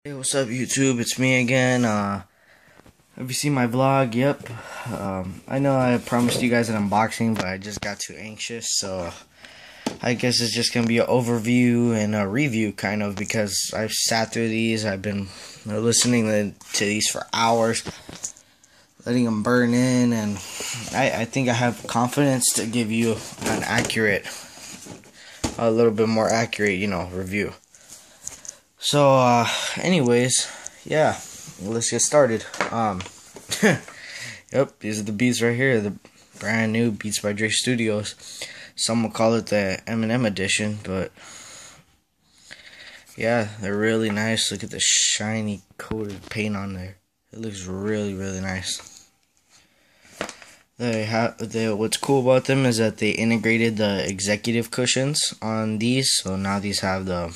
Hey, what's up YouTube? It's me again. Have you seen my vlog? Yep. I know I promised you guys an unboxing, but I just got too anxious, so I guess it's just gonna be an overview and a review kind of, because I've sat through these. I've been listening to these for hours, letting them burn in, and I think I have confidence to give you an accurate, a little bit more accurate, review. So, anyways, yeah, let's get started. Yep, these are the beats right here, the brand new Beats by Dre Studios. Some will call it the Eminem edition, but yeah, they're really nice. Look at the shiny coated paint on there. It looks really, really nice. What's cool about them is that they integrated the executive cushions on these, so now these have the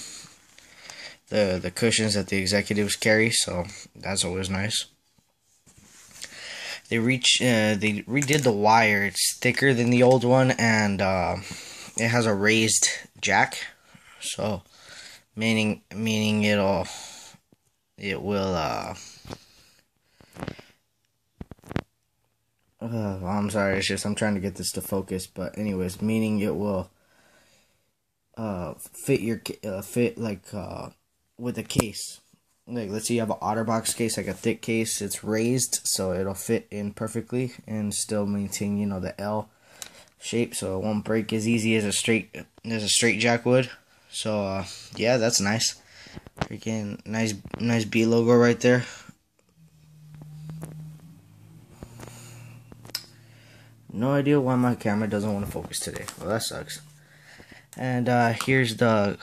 cushions that the executives carry, so that's always nice. They redid the wire. It's thicker than the old one, and it has a raised jack, so meaning it will I'm sorry, it's just I'm trying to get this to focus, but anyways, meaning it will fit like with a case. Like, let's say you have an OtterBox case, like a thick case. It's raised, so it'll fit in perfectly and still maintain, the L shape, so it won't break as easy as a straight jack would. So yeah, that's nice. Freaking nice B logo right there. No idea why my camera doesn't want to focus today. Well, that sucks. And here's the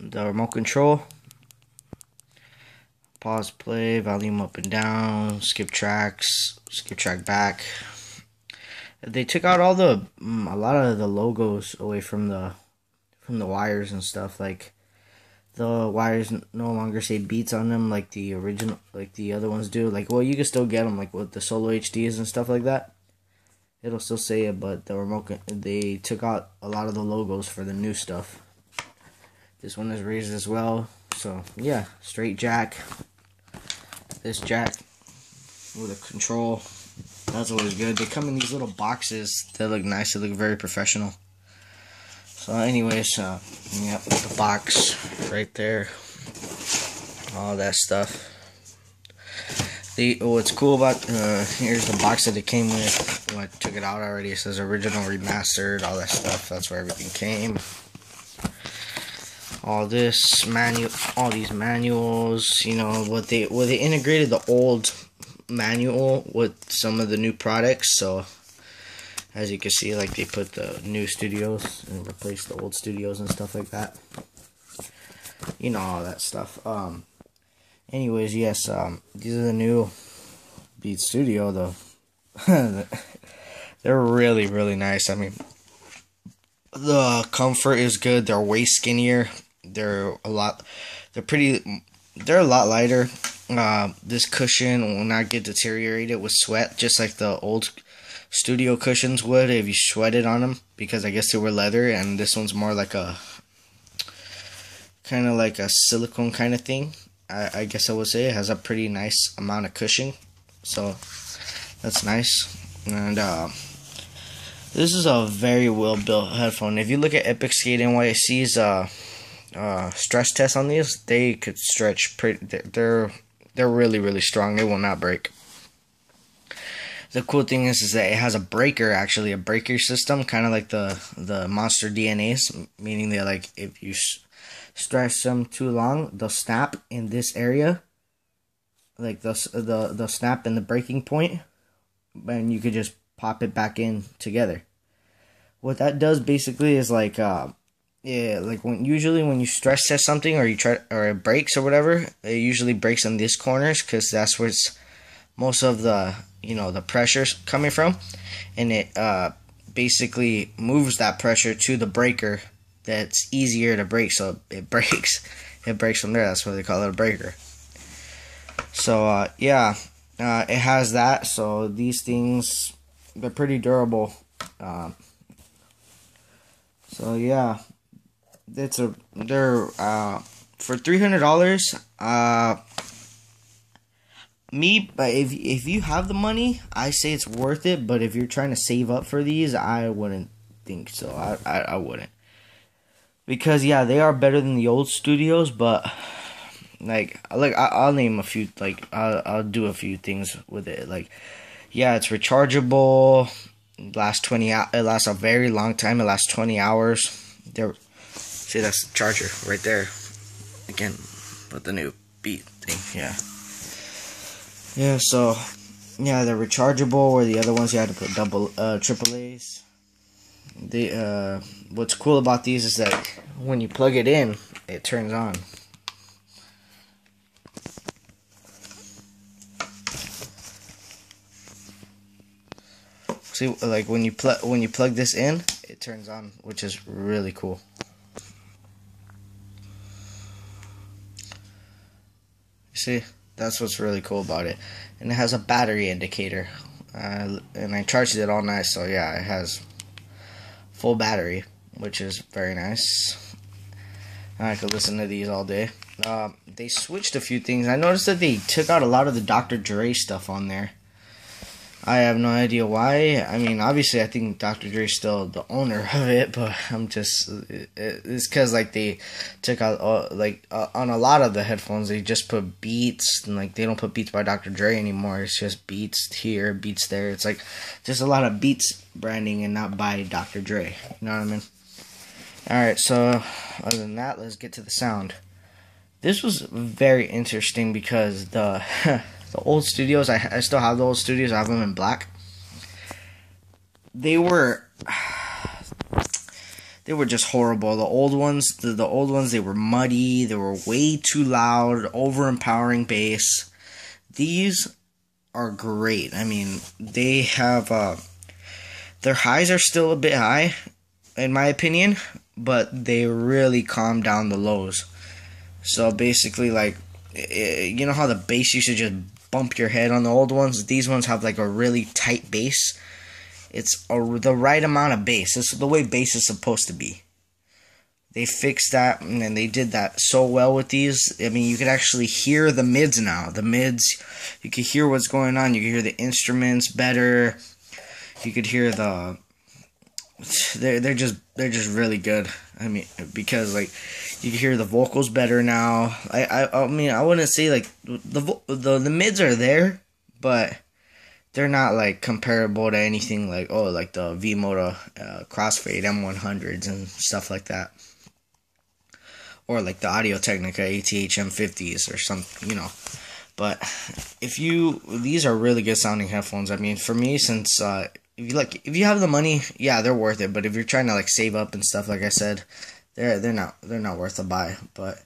remote control. Pause, play, volume up and down, skip tracks, skip track back. They took out a lot of the logos away from the wires and stuff. Like, the wires no longer say Beats on them like the original, like the other ones do. Like, well, you can still get them like with the Solo HDs and stuff like that. It'll still say it, but they took out a lot of the logos for the new stuff. This one is raised as well. So yeah, straight jack. This jack with a control, that's always good. They come in these little boxes. They look nice. They look very professional. So anyways, yep, the box right there, all that stuff. What's cool about here's the box that it came with. I took it out already. It says original, remastered, all that stuff. That's where everything came. All these manuals, what they integrated the old manual with some of the new products. So as you can see, like, they put the new studios and replaced the old studios and stuff like that. All that stuff. Anyways, yes, these are the new Beats Studio though. They're really, really nice. I mean, the comfort is good. They're way skinnier. They're a lot lighter. This cushion will not get deteriorated with sweat, just like the old studio cushions would if you sweated on them, because I guess they were leather, and this one's more like a kind of like a silicone kind of thing. I guess I would say it has a pretty nice amount of cushion, so that's nice. And this is a very well built headphone. If you look at Epic Skate NYC's stress test on these, they could stretch pretty. They're really, really strong. They will not break. The cool thing is that it has a breaker, actually a breaker system, kind of like the Monster DNAs, meaning that, like, if you stretch them too long, they'll snap in this area, like the snap in the breaking point, and you could just pop it back in together. What that does basically is like like usually when you stress test something or it breaks or whatever, it usually breaks on these corners, because that's where it's most of the the pressure's coming from, and it basically moves that pressure to the breaker that's easier to break, so it breaks from there. That's why they call it a breaker. So yeah, it has that. So these things, they're pretty durable. So yeah, they're for $300. But if you have the money, I say it's worth it. But if you're trying to save up for these, I wouldn't think so. I wouldn't, because yeah, they are better than the old studios. But I'll name a few. I'll do a few things with it. Like, yeah, it's rechargeable. It lasts a very long time. It lasts 20 hours. There, see, that's the charger right there. Again, with the new beat thing. Yeah. Yeah, so, yeah, they're rechargeable, where the other ones you had to put triple A's. What's cool about these is that when you plug it in, it turns on. See, like when you plug this in, it turns on, which is really cool. See? That's what's really cool about it. And it has a battery indicator. And I charged it all night, so yeah, it has full battery, which is very nice. I could listen to these all day. They switched a few things. I noticed that they took out a lot of the Dr. Dre stuff on there. I have no idea why. I mean, obviously, I think Dr. Dre's still the owner of it, but it's because like they took out on a lot of the headphones, they just put Beats, and like they don't put Beats by Dr. Dre anymore. It's just Beats here, Beats there. It's like just a lot of Beats branding and not by Dr. Dre. You know what I mean? All right. So other than that, let's get to the sound. This was very interesting because the old studios, I still have the old studios. I have them in black. They were just horrible. The old ones, they were muddy. They were way too loud, overempowering bass. These are great. I mean, they have their highs are still a bit high, in my opinion, but they really calm down the lows. So basically, like, you know how the bass used to just bump your head on the old ones? These ones have like a really tight bass. It's the right amount of bass. This is the way bass is supposed to be. They fixed that, and they did that so well with these. I mean, you could actually hear the mids now. The mids, you could hear what's going on. You could hear the instruments better. You could hear the... They're just really good. I mean, because like you can hear the vocals better now. I mean, I wouldn't say like the mids are there, but they're not like comparable to anything like like the V-Moto Crossfade M100s and stuff like that, or like the Audio-Technica ATH M50s or something, you know. But these are really good sounding headphones. I mean, for me, since if you have the money, yeah, they're worth it. But if you're trying to like save up and stuff, like I said, they're not worth a buy. But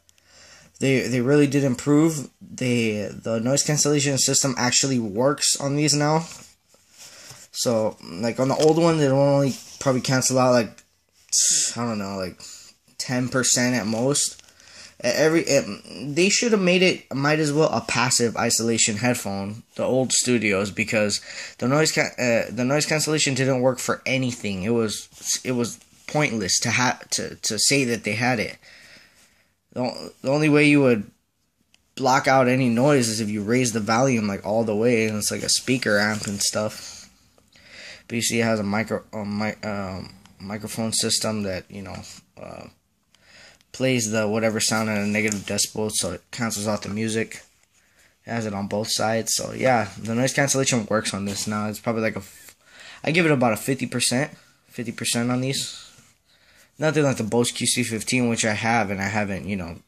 they really did improve. The noise cancellation system actually works on these now. So like on the old one, they'll only probably cancel out like, I don't know, like 10% at most. They should have might as well a passive isolation headphone, the old studios, because the noise cancellation didn't work for anything. It was pointless to say that they had it. The only way you would block out any noise is if you raise the volume like all the way, and it's like a speaker amp and stuff. But you see, it has a microphone system that, you know, plays the whatever sound at a negative decibel, so it cancels out the music. It has it on both sides. So yeah, the noise cancellation works on this now. It's probably like I give it about a 50% on these. Nothing like the Bose QC15, which I have, and I haven't, you know,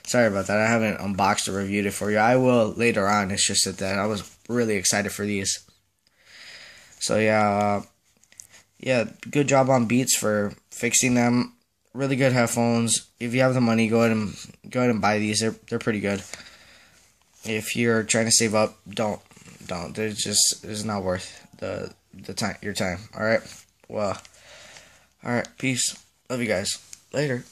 sorry about that. I haven't unboxed or reviewed it for you. I will later on. It's just that I was really excited for these. So yeah, good job on Beats for fixing them. Really good headphones. If you have the money, go ahead and buy these. They're pretty good. If you're trying to save up, don't. It's not worth your time. All right. Well. All right. Peace. Love you guys. Later.